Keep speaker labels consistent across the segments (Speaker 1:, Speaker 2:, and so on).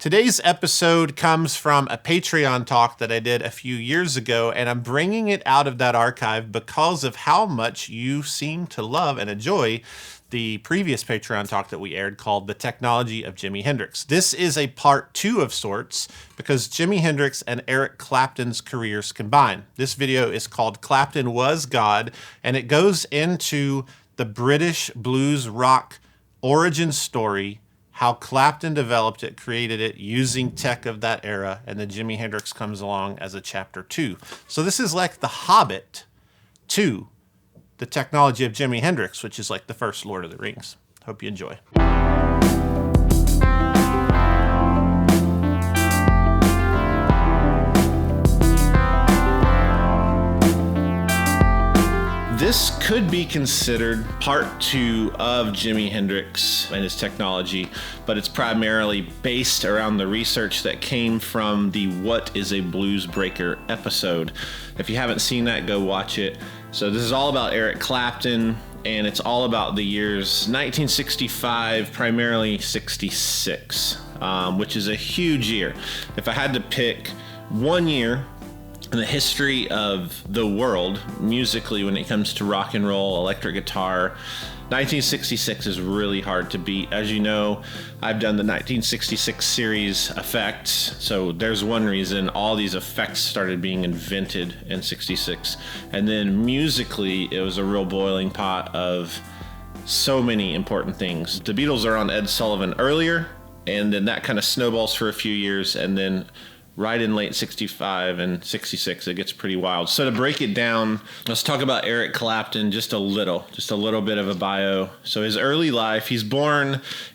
Speaker 1: Today's episode comes from a Patreon talk that I did a few years ago, and I'm bringing it out of that archive because of how much you seem to love and enjoy the previous Patreon talk that we aired called The Technology of Jimi Hendrix. This is a part 2 of sorts because Jimi Hendrix and Eric Clapton's careers combine. This video is called Clapton Was God, and it goes into the British blues rock origin story, how Clapton developed it, created it using tech of that era, and then Jimi Hendrix comes along as a chapter 2. So this is like The Hobbit to The Technology of Jimi Hendrix, which is like the first Lord of the Rings. Hope you enjoy. This could be considered part 2 of Jimi Hendrix and his technology, but it's primarily based around the research that came from the What is a Blues Breaker episode. If you haven't seen that, go watch it. So this is all about Eric Clapton, and it's all about the years 1965, primarily 66, which is a huge year. If I had to pick one year in the history of the world, musically, when it comes to rock and roll, electric guitar, 1966 is really hard to beat. As you know, I've done the 1966 series effects, so there's one reason all these effects started being invented in 66. And then musically, it was a real boiling pot of so many important things. The Beatles are on Ed Sullivan earlier, and then that kind of snowballs for a few years, and then right in late 65 and 66, it gets pretty wild. So to break it down, let's talk about Eric Clapton just a little bit of a bio. So his early life, he's born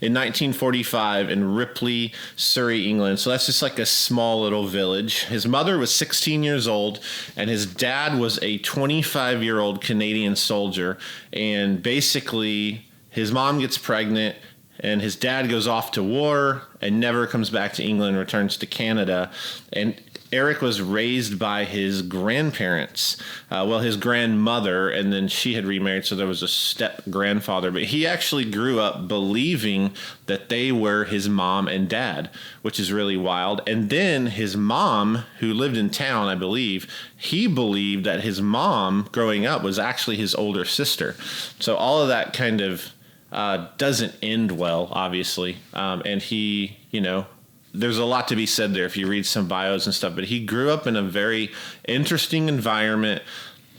Speaker 1: in 1945 in Ripley, Surrey, England. So that's just like a small little village. His mother was 16 years old, and his dad was a 25-year-old Canadian soldier. And basically, his mom gets pregnant, and his dad goes off to war and never comes back to England, returns to Canada. And Eric was raised by his grandparents, his grandmother, and then she had remarried, so there was a step-grandfather. But he actually grew up believing that they were his mom and dad, which is really wild. And then his mom, who lived in town, I believe, he believed that his mom, growing up, was actually his older sister. So all of that kind of doesn't end well, obviously. And he, there's a lot to be said there if you read some bios and stuff, but he grew up in a very interesting environment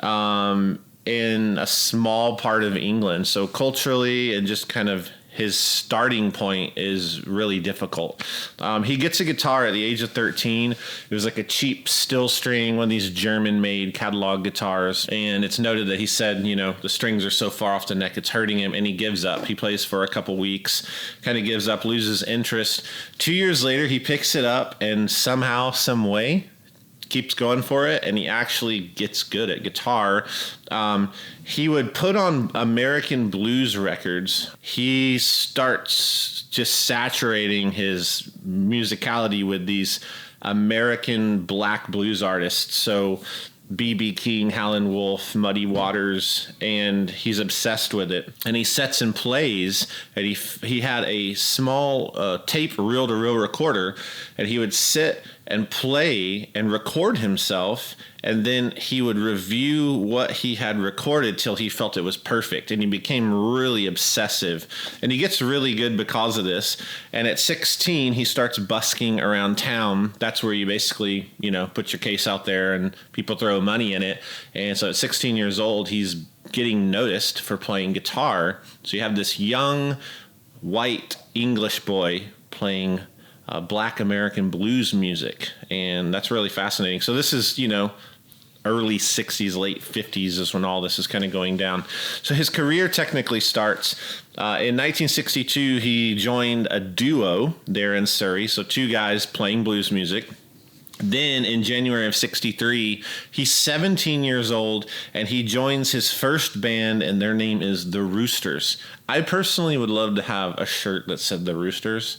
Speaker 1: in a small part of England. So culturally and just kind of his starting point is really difficult. He gets a guitar at the age of 13. It was like a cheap steel string, one of these German-made catalog guitars. And it's noted that he said, the strings are so far off the neck, it's hurting him, and he gives up. He plays for a couple weeks, kind of gives up, loses interest. 2 years later, he picks it up and somehow, some way, keeps going for it, and he actually gets good at guitar. He would put on American blues records. He starts just saturating his musicality with these American black blues artists. So B.B. King, Howlin' Wolf, Muddy Waters, and he's obsessed with it. And he sets and plays, and he had a small tape reel-to-reel recorder, and he would sit and play and record himself, and then he would review what he had recorded till he felt it was perfect, and he became really obsessive, and he gets really good because of this. And at 16, he starts busking around town. That's where you basically, put your case out there and people throw money in it. And so at 16 years old, he's getting noticed for playing guitar. So you have this young white English boy playing black American blues music, and that's really fascinating. So this is, early 60s, late 50s is when all this is kind of going down. So his career technically starts in 1962. He joined a duo there in Surrey, so two guys playing blues music. Then in January of 63, he's 17 years old, and he joins his first band, and their name is The Roosters. I personally would love to have a shirt that said The Roosters.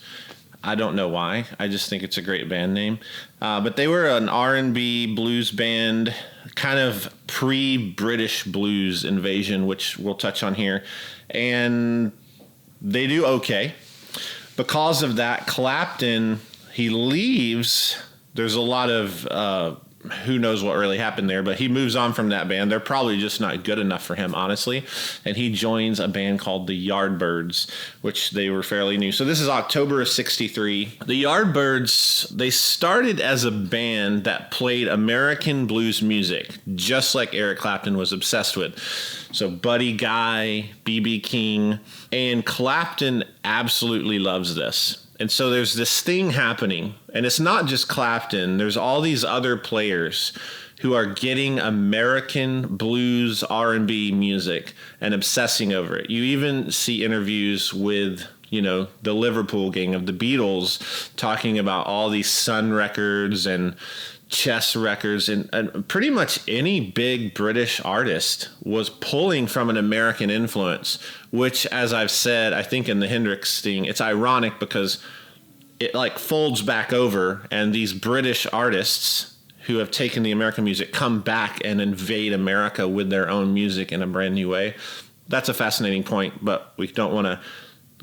Speaker 1: I don't know why. I just think it's a great band name. But they were an R&B blues band, kind of pre-British blues invasion, which we'll touch on here. And they do okay. Because of that, Clapton, he leaves. There's a lot of who knows what really happened there, but he moves on from that band. They're probably just not good enough for him, honestly. And he joins a band called the Yardbirds, which they were fairly new. So this is October of 63. The Yardbirds, they started as a band that played American blues music, just like Eric Clapton was obsessed with. So Buddy Guy, B.B. King, and Clapton absolutely loves this. And so there's this thing happening, and it's not just Clapton. There's all these other players who are getting American blues, R&B music and obsessing over it. You even see interviews with, the Liverpool gang of the Beatles talking about all these Sun records and Chess records, and pretty much any big British artist was pulling from an American influence, which, as I've said, I think in the Hendrix thing, it's ironic because it like folds back over, and these British artists who have taken the American music come back and invade America with their own music in a brand new way. That's a fascinating point, but we don't want to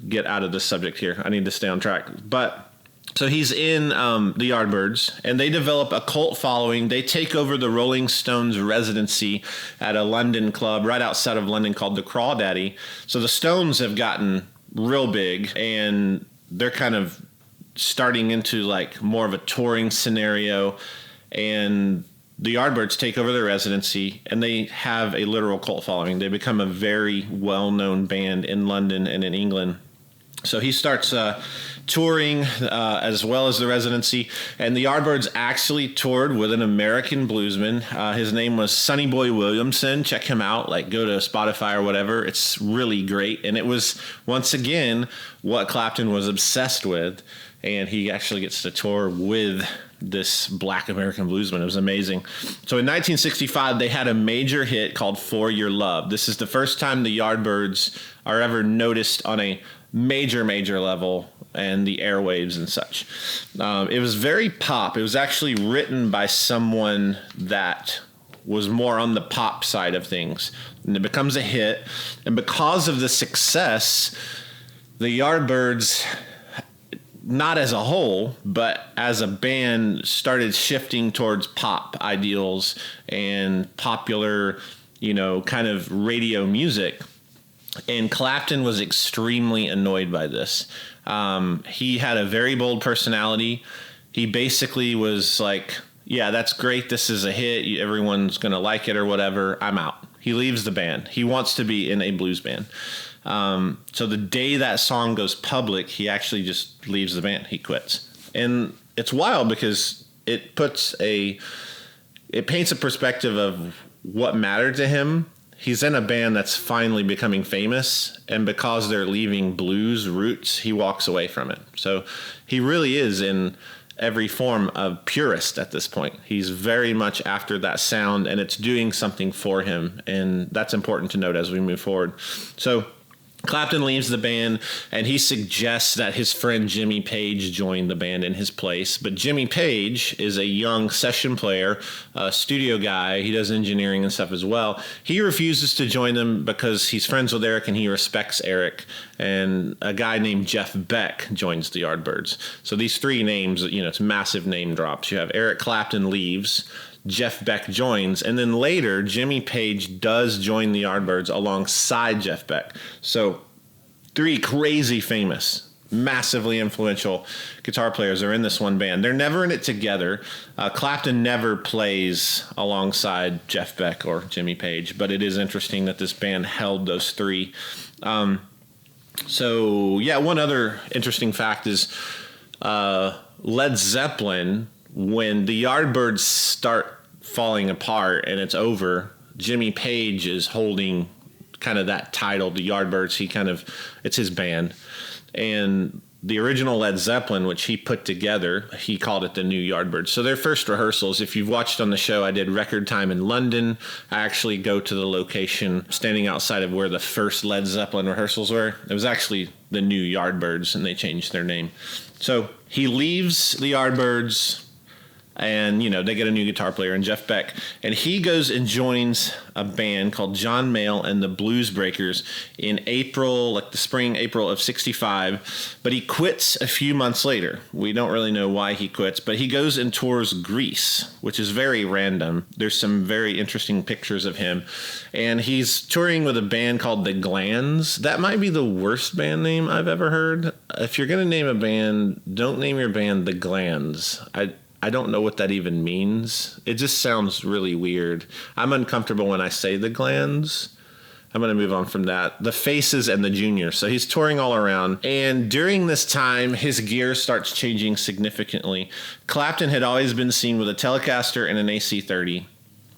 Speaker 1: get out of this subject here. I need to stay on track. But so he's in the Yardbirds, and they develop a cult following. They take over the Rolling Stones residency at a London club right outside of London called the Crawdaddy. So the Stones have gotten real big, and they're kind of starting into like more of a touring scenario. And the Yardbirds take over their residency, and they have a literal cult following. They become a very well-known band in London and in England. So he starts touring as well as the residency, and the Yardbirds actually toured with an American bluesman. His name was Sonny Boy Williamson. Check him out. Like, go to Spotify or whatever. It's really great, and it was once again what Clapton was obsessed with, and he actually gets to tour with this black American bluesman. It was amazing. So in 1965, they had a major hit called For Your Love. This is the first time the Yardbirds are ever noticed on a major level and the airwaves and such. It was very pop. It was actually written by someone that was more on the pop side of things. And it becomes a hit. And because of the success, the Yardbirds, not as a whole, but as a band, started shifting towards pop ideals and popular, kind of radio music. And Clapton was extremely annoyed by this. He had a very bold personality. He basically was like, yeah, that's great. This is a hit. Everyone's going to like it or whatever. I'm out. He leaves the band. He wants to be in a blues band. So the day that song goes public, he actually just leaves the band. He quits. And it's wild because it paints a perspective of what mattered to him. He's in a band that's finally becoming famous, and because they're leaving blues roots, he walks away from it. So he really is in every form of purist at this point. He's very much after that sound, and it's doing something for him, and that's important to note as we move forward. So Clapton leaves the band, and he suggests that his friend Jimmy Page join the band in his place. But Jimmy Page is a young session player, a studio guy. He does engineering and stuff as well. He refuses to join them because he's friends with Eric and he respects Eric. And a guy named Jeff Beck joins the Yardbirds. So these three names, it's massive name drops. You have Eric Clapton leaves, Jeff Beck joins, and then later Jimmy Page does join the Yardbirds alongside Jeff Beck. So three crazy famous, massively influential guitar players are in this one band. They're never in it together. Clapton never plays alongside Jeff Beck or Jimmy Page, but it is interesting that this band held those three. One other interesting fact is Led Zeppelin, when the Yardbirds start falling apart and it's over, Jimmy Page is holding kind of that title, the Yardbirds. It's his band. And the original Led Zeppelin, which he put together, he called it the New Yardbirds. So their first rehearsals, if you've watched on the show, I did Record Time in London. I actually go to the location standing outside of where the first Led Zeppelin rehearsals were. It was actually the New Yardbirds, and they changed their name. So he leaves the Yardbirds. And, they get a new guitar player in Jeff Beck. And he goes and joins a band called John Mayall and the Blues Breakers in April of 65. But he quits a few months later. We don't really know why he quits, but he goes and tours Greece, which is very random. There's some very interesting pictures of him. And he's touring with a band called The Glands. That might be the worst band name I've ever heard. If you're going to name a band, don't name your band The Glands. I don't know what that even means. It just sounds really weird. I'm uncomfortable when I say The Glands. I'm going to move on from that. The Faces and the Juniors. So he's touring all around. And during this time, his gear starts changing significantly. Clapton had always been seen with a Telecaster and an AC-30.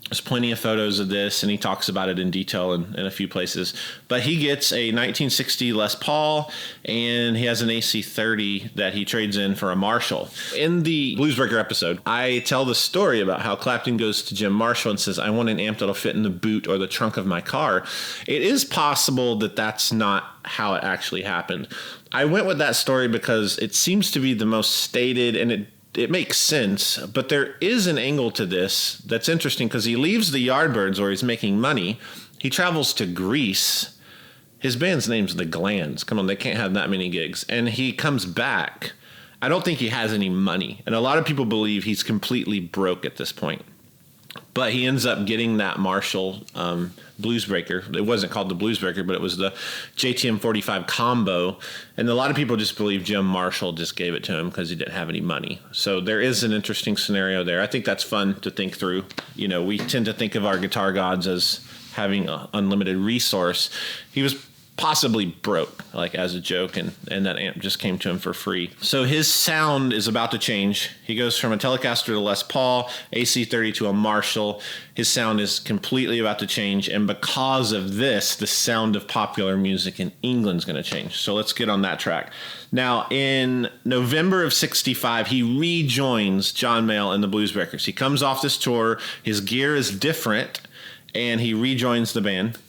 Speaker 1: There's plenty of photos of this, and he talks about it in detail in a few places. But he gets a 1960 Les Paul, and he has an AC-30 that he trades in for a Marshall. In the Bluesbreaker episode, I tell the story about how Clapton goes to Jim Marshall and says, I want an amp that'll fit in the boot or the trunk of my car. It is possible that that's not how it actually happened. I went with that story because it seems to be the most stated, and it makes sense, but there is an angle to this that's interesting because he leaves the Yardbirds where he's making money. He travels to Greece. His band's name's The Glands. Come on, they can't have that many gigs. And he comes back. I don't think he has any money. And a lot of people believe he's completely broke at this point. But he ends up getting that Marshall Bluesbreaker. It wasn't called the Bluesbreaker, but it was the JTM 45 combo. And a lot of people just believe Jim Marshall just gave it to him because he didn't have any money. So there is an interesting scenario there. I think that's fun to think through. We tend to think of our guitar gods as having an unlimited resource. He was possibly broke, like as a joke, and that amp just came to him for free. So his sound is about to change. He goes from a Telecaster to Les Paul, AC-30 to a Marshall. His sound is completely about to change, and because of this, the sound of popular music in England is going to change. So let's get on that track. Now, in November of 65, he rejoins John Mayall and the Bluesbreakers. He comes off this tour. His gear is different, and he rejoins the band.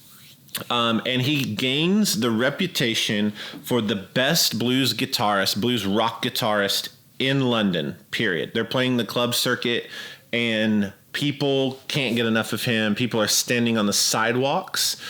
Speaker 1: And he gains the reputation for the best blues rock guitarist in London, period. They're playing the club circuit, and people can't get enough of him. People are standing on the sidewalks.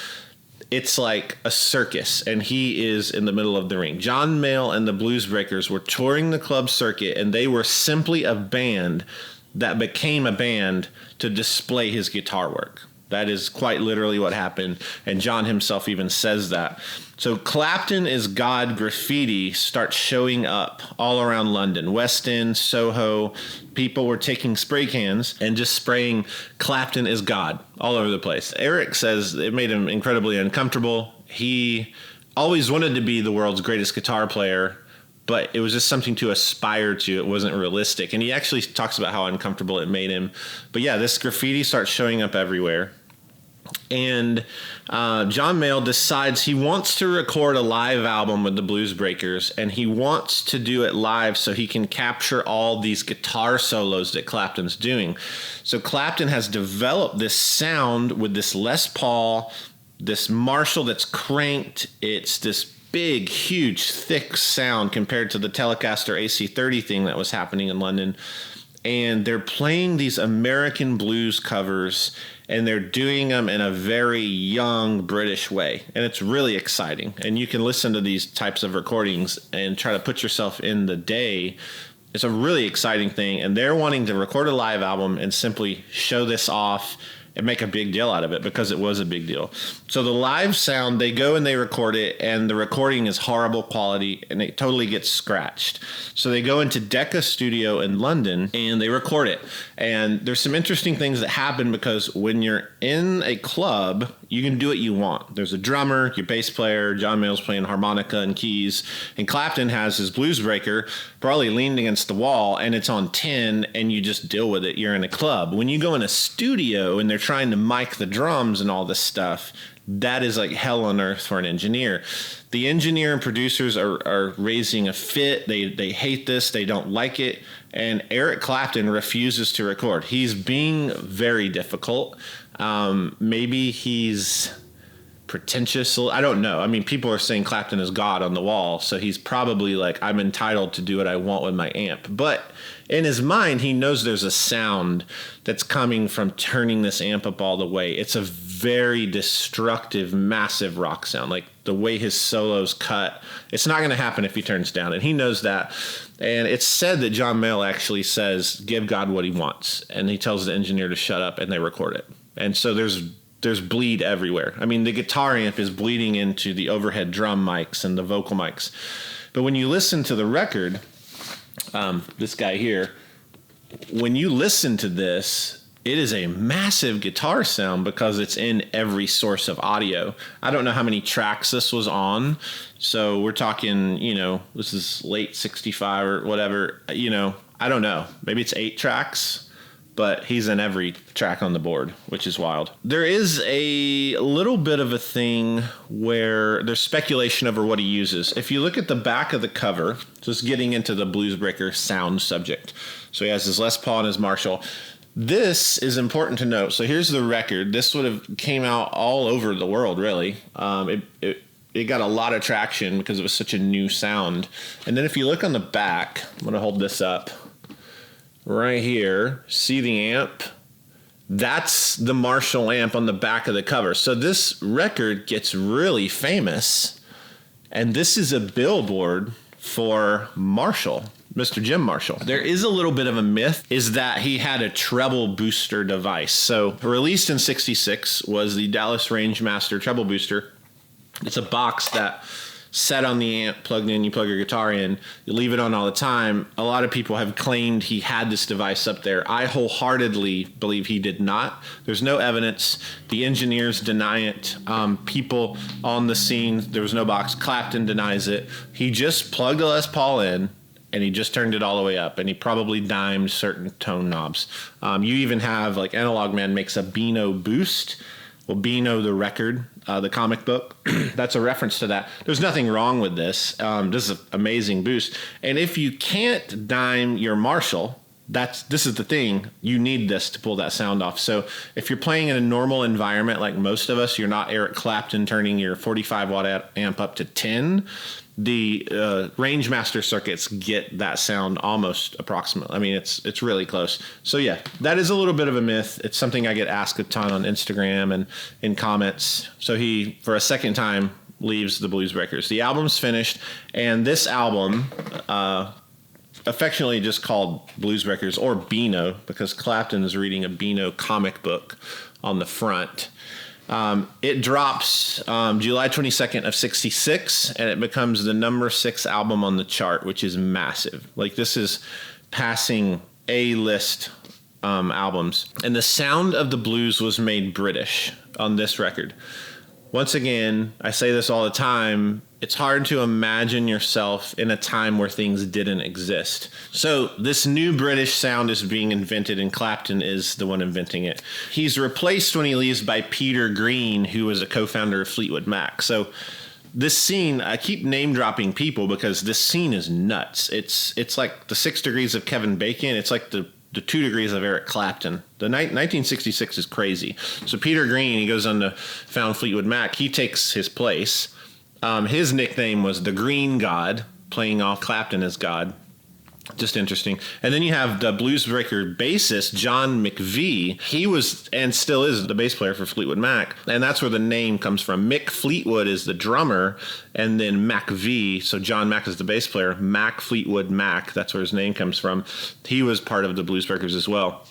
Speaker 1: It's like a circus, and he is in the middle of the ring. John Mayall and the Bluesbreakers were touring the club circuit, and they were simply a band that became a band to display his guitar work. That is quite literally what happened, and John himself even says that. So Clapton is God graffiti starts showing up all around London, West End, Soho. People were taking spray cans and just spraying Clapton is God all over the place. Eric says it made him incredibly uncomfortable. He always wanted to be the world's greatest guitar player, but it was just something to aspire to. It wasn't realistic. And he actually talks about how uncomfortable it made him. But yeah, this graffiti starts showing up everywhere. And John Mayall decides he wants to record a live album with the Bluesbreakers, and he wants to do it live so he can capture all these guitar solos that Clapton's doing. So Clapton has developed this sound with this Les Paul, this Marshall that's cranked. It's this big, huge, thick sound compared to the Telecaster AC-30 thing that was happening in London. And they're playing these American blues covers, and they're doing them in a very young British way. And it's really exciting. And you can listen to these types of recordings and try to put yourself in the day. It's a really exciting thing. And they're wanting to record a live album and simply show this off and make a big deal out of it because it was a big deal. So the live sound, they go and they record it, and the recording is horrible quality, and it totally gets scratched. So they go into Decca Studio in London, and they record it. And there's some interesting things that happen because when you're in a club, you can do what you want. There's a drummer, your bass player, John Mayall's playing harmonica and keys, and Clapton has his Bluesbreaker probably leaned against the wall, and it's on 10, and you just deal with it. You're in a club. When you go in a studio and they're trying to mic the drums and all this stuff, that is like hell on earth for an engineer. The engineer and producers are raising a fit. They hate this. They don't like it. And Eric Clapton refuses to record. He's being very difficult. Maybe he's pretentious. I don't know. I mean, people are saying Clapton is God on the wall, so he's probably like, I'm entitled to do what I want with my amp. But in his mind, he knows there's a sound that's coming from turning this amp up all the way. It's a very destructive, massive rock sound. Like the way his solos cut, it's not going to happen if he turns down. And he knows that. And it's said that John Mayall actually says, give God what he wants. And he tells the engineer to shut up, and they record it. And so there's bleed everywhere. I mean, the guitar amp is bleeding into the overhead drum mics and the vocal mics. But when you listen to the record, this guy here, when you listen to this, it is a massive guitar sound because it's in every source of audio. I don't know how many tracks this was on. So we're talking, this is late 65 or whatever, I don't know. Maybe it's 8 tracks. But he's in every track on the board, which is wild. There is a little bit of a thing where there's speculation over what he uses. If you look at the back of the cover, just getting into the Bluesbreaker sound subject. So he has his Les Paul and his Marshall. This is important to note. So here's the record. This would have came out all over the world, really. It got a lot of traction because it was such a new sound. And then if you look on the back, I'm going to hold this up. Right here, see the amp? That's the Marshall amp on the back of the cover. So this record gets really famous, and this is a billboard for Marshall, Mr. Jim Marshall. There is a little bit of a myth, is that he had a treble booster device. So released in '66 was the Dallas Rangemaster treble booster. It's a box that set on the amp, plugged in, you plug your guitar in, you leave it on all the time. A lot of people have claimed he had this device up there. I wholeheartedly believe he did not. There's no evidence. The engineers deny it. People on the scene, there was no box. Clapton denies it. He just plugged a Les Paul in, and he just turned it all the way up, and he probably dimed certain tone knobs. You even have, like, Analog Man makes a Beano boost. Well, Beano, the record, the comic book, that's a reference to that. There's nothing wrong with this. This is an amazing boost. And if you can't dime your Marshall, this is the thing. You need this to pull that sound off. So if you're playing in a normal environment like most of us, you're not Eric Clapton turning your 45-watt amp up to 10. The Rangemaster circuits get that sound almost approximately. I mean, it's really close. So yeah, that is a little bit of a myth. It's something I get asked a ton on Instagram and in comments. So he, for a second time, leaves the Bluesbreakers. The album's finished, and this album, affectionately just called Bluesbreakers or Beano, because Clapton is reading a Beano comic book on the front. It drops July 22nd of '66, and it becomes the number 6 album on the chart, which is massive. Like, this is passing A-list albums. And the sound of the blues was made British on this record. Once again, I say this all the time, it's hard to imagine yourself in a time where things didn't exist. So this new British sound is being invented, and Clapton is the one inventing it. He's replaced when he leaves by Peter Green, who was a co-founder of Fleetwood Mac. So this scene, I keep name dropping people because this scene is nuts. It's like the 6 degrees of Kevin Bacon. It's like the 2 degrees of Eric Clapton. The 1966 is crazy. So Peter Green, he goes on to found Fleetwood Mac. He takes his place. His nickname was the Green God, playing off Clapton as God. Just interesting. And then you have the Bluesbreaker bassist, John McVie. He was and still is the bass player for Fleetwood Mac. And that's where the name comes from. Mick Fleetwood is the drummer, and then McVie, so John Mac is the bass player. Mac Fleetwood Mac, that's where his name comes from. He was part of the Bluesbreakers as well.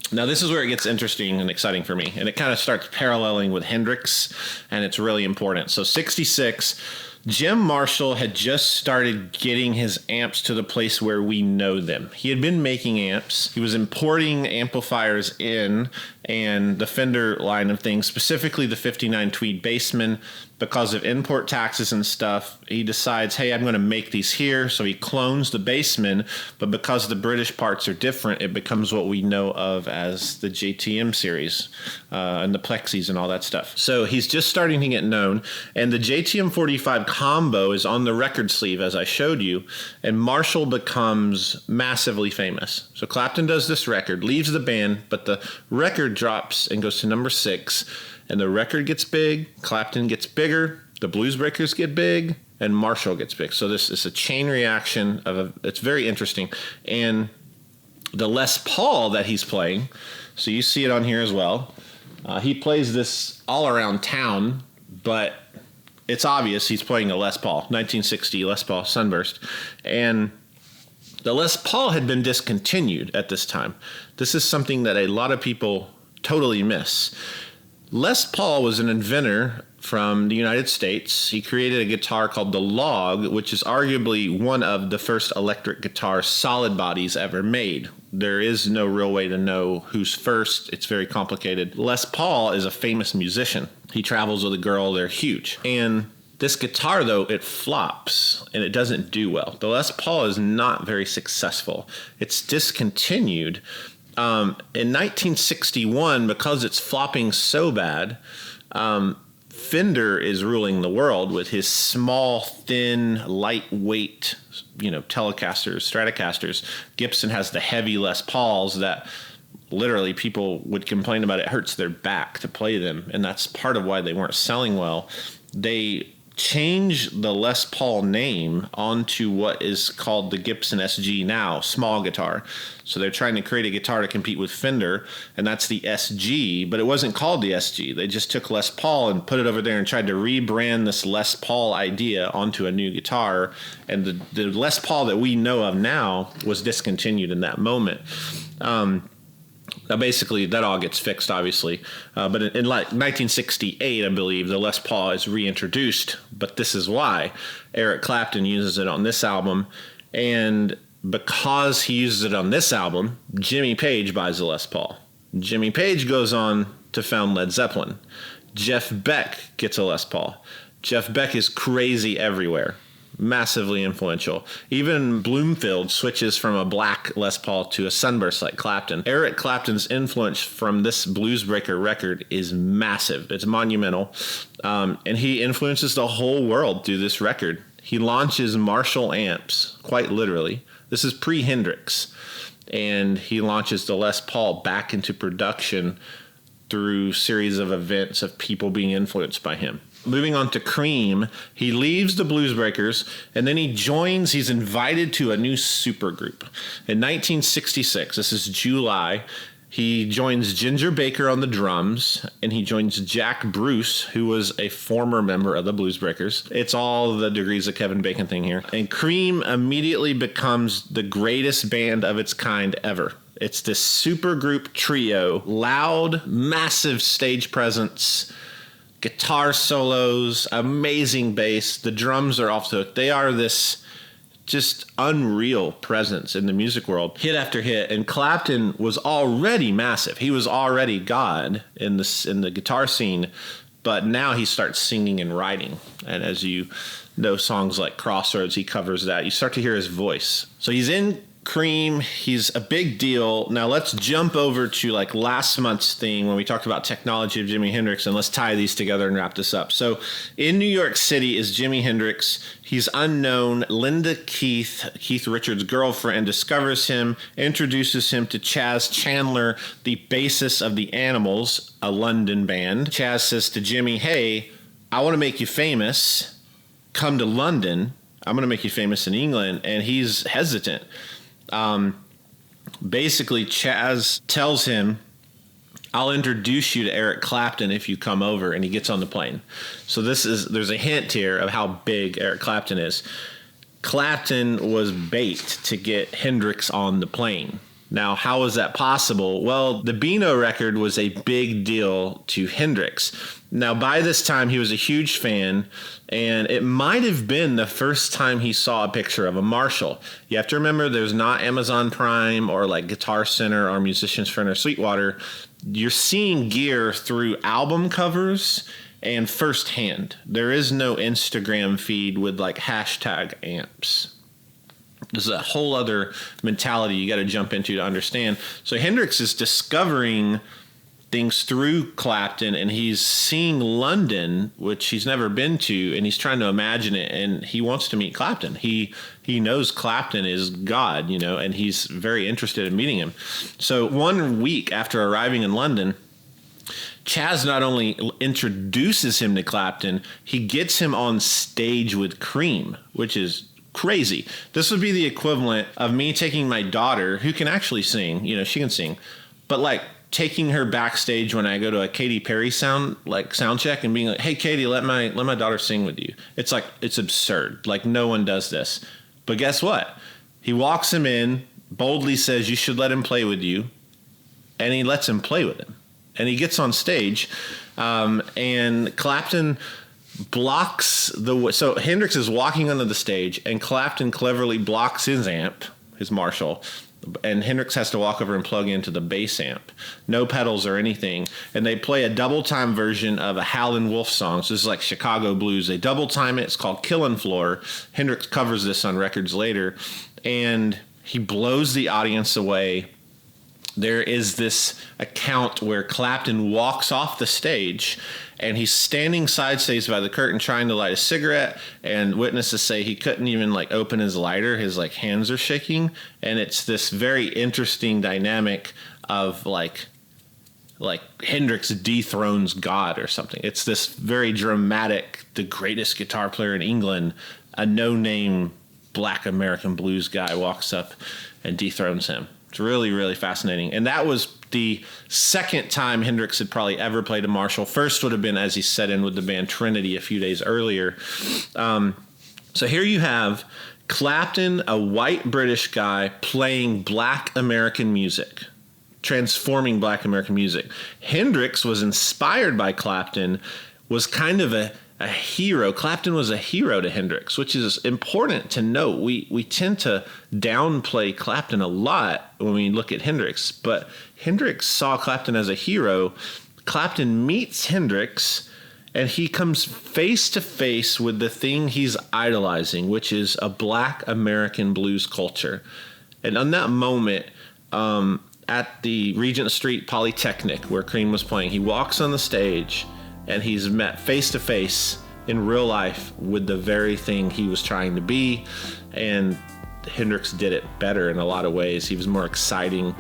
Speaker 1: Now, this is where it gets interesting and exciting for me. And it kind of starts paralleling with Hendrix, and it's really important. So 66, Jim Marshall had just started getting his amps to the place where we know them. He had been making amps. He was importing amplifiers in, and the Fender line of things, specifically the 59 Tweed Bassman. Because of import taxes and stuff, he decides, hey, I'm going to make these here. So he clones the Bassman, but because the British parts are different, it becomes what we know of as the JTM series and the Plexis and all that stuff. So he's just starting to get known, and the JTM 45 combo is on the record sleeve, as I showed you, and Marshall becomes massively famous. So Clapton does this record, leaves the band, but the record drops and goes to number 6. And the record gets big, Clapton gets bigger, the Bluesbreakers get big, and Marshall gets big. So this is a chain reaction it's very interesting. And The Les Paul that he's playing, so you see it on here as well. He plays this all around town, but it's obvious he's playing a Les Paul, 1960 Les Paul Sunburst. And the Les Paul had been discontinued at this time. This is something that a lot of people totally miss. Les Paul was an inventor from the United States. He created a guitar called the Log, which is arguably one of the first electric guitar solid bodies ever made. There is no real way to know who's first. It's very complicated. Les Paul is a famous musician. He travels with a girl. They're huge. And this guitar, though, it flops and it doesn't do well. The Les Paul is not very successful. It's discontinued. In 1961, because it's flopping so bad, Fender is ruling the world with his small, thin, lightweight, Telecasters, Stratocasters. Gibson has the heavy Les Pauls that literally people would complain about. It hurts their back to play them, and that's part of why they weren't selling well. They changed the Les Paul name onto what is called the Gibson SG now, small guitar. So they're trying to create a guitar to compete with Fender, and that's the SG, but it wasn't called the SG. They just took Les Paul and put it over there and tried to rebrand this Les Paul idea onto a new guitar, and the Les Paul that we know of now was discontinued in that moment. Now, basically, that all gets fixed, obviously. But in like 1968, I believe, the Les Paul is reintroduced. But this is why Eric Clapton uses it on this album. And because he uses it on this album, Jimmy Page buys a Les Paul. Jimmy Page goes on to found Led Zeppelin. Jeff Beck gets a Les Paul. Jeff Beck is crazy everywhere. Massively influential. Even Bloomfield switches from a black Les Paul to a Sunburst like Clapton. Eric Clapton's influence from this Bluesbreaker record is massive. It's monumental. And he influences the whole world through this record. He launches Marshall amps, quite literally. This is pre-Hendrix. And he launches the Les Paul back into production through series of events of people being influenced by him. Moving on to Cream, he leaves the Bluesbreakers, and then he's invited to a new supergroup. In 1966, this is July, he joins Ginger Baker on the drums, and he joins Jack Bruce, who was a former member of the Bluesbreakers. It's all the Degrees of Kevin Bacon thing here. And Cream immediately becomes the greatest band of its kind ever. It's this supergroup trio, loud, massive stage presence, guitar solos, amazing bass. The drums are off the hook. They are this just unreal presence in the music world, hit after hit. And Clapton was already massive. He was already God in the guitar scene, but now he starts singing and writing. And as you know, songs like Crossroads, he covers that. You start to hear his voice. So he's in Cream, he's a big deal. Now let's jump over to like last month's thing when we talked about Technology of Jimi Hendrix, and let's tie these together and wrap this up. So in New York City is Jimi Hendrix. He's unknown. Linda Keith Richards' girlfriend, discovers him, introduces him to Chaz Chandler, the bassist of the Animals, a London band. Chaz says to Jimmy, hey, I want to make you famous. Come to London. I'm going to make you famous in England. And he's hesitant. Basically, Chaz tells him, I'll introduce you to Eric Clapton if you come over, and he gets on the plane. So there's a hint here of how big Eric Clapton is. Clapton was bait to get Hendrix on the plane. Now, how was that possible? Well, the Beano record was a big deal to Hendrix. Now, by this time, he was a huge fan, and it might have been the first time he saw a picture of a Marshall. You have to remember, there's not Amazon Prime or like Guitar Center or Musician's Friend or Sweetwater. You're seeing gear through album covers and firsthand. There is no Instagram feed with like hashtag amps. This is a whole other mentality you got to jump into to understand. So Hendrix is discovering things through Clapton, and he's seeing London, which he's never been to, and he's trying to imagine it, and he wants to meet Clapton. He knows Clapton is God, and he's very interested in meeting him. So 1 week after arriving in London, Chaz not only introduces him to Clapton, he gets him on stage with Cream, which is crazy. This would be the equivalent of me taking my daughter, who can actually sing, you know, she can sing, but like taking her backstage when I go to a Katy Perry sound check and being like, hey, Katy, let my daughter sing with you. It's like, it's absurd. Like, no one does this. But guess what? He walks him in, boldly says, you should let him play with you. And he lets him play with him. And he gets on stage, and Clapton blocks so Hendrix is walking onto the stage, and Clapton cleverly blocks his amp, his Marshall, and Hendrix has to walk over and plug into the bass amp. No pedals or anything. And they play a double time version of a Howlin' Wolf song. So this is like Chicago blues. They double time it. It's called Killin' Floor. Hendrix covers this on records later, and he blows the audience away. There is this account where Clapton walks off the stage and he's standing side stage by the curtain trying to light a cigarette, and witnesses say he couldn't even like open his lighter. His like hands are shaking. And it's this very interesting dynamic of like Hendrix dethrones God or something. It's this very dramatic, the greatest guitar player in England, a no-name black American blues guy walks up and dethrones him. It's really, really fascinating. And that was the second time Hendrix had probably ever played a Marshall. First would have been as he set in with the band Trinity a few days earlier. So here you have Clapton, a white British guy, playing black American music, transforming black American music. Hendrix was inspired by Clapton, was kind of a hero. Clapton was a hero to Hendrix, which is important to note. We tend to downplay Clapton a lot when we look at Hendrix, but Hendrix saw Clapton as a hero. Clapton meets Hendrix, and he comes face to face with the thing he's idolizing, which is a black American blues culture. And on that moment, at the Regent Street Polytechnic, where Cream was playing, he walks on the stage, and he's met face to face in real life with the very thing he was trying to be. And Hendrix did it better in a lot of ways. He was more exciting.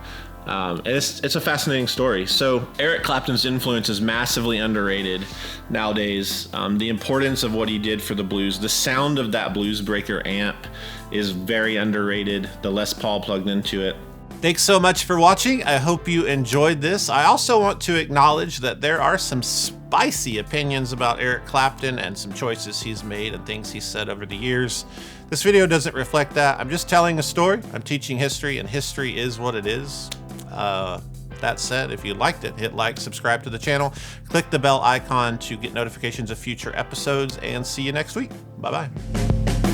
Speaker 1: And it's a fascinating story. So Eric Clapton's influence is massively underrated nowadays. The importance of what he did for the blues, the sound of that Blues Breaker amp is very underrated. The Les Paul plugged into it. Thanks so much for watching. I hope you enjoyed this. I also want to acknowledge that there are some spicy opinions about Eric Clapton and some choices he's made and things he's said over the years. This video doesn't reflect that. I'm just telling a story. I'm teaching history, and history is what it is. That said, if you liked it, hit like, subscribe to the channel, click the bell icon to get notifications of future episodes, and see you next week. Bye-bye.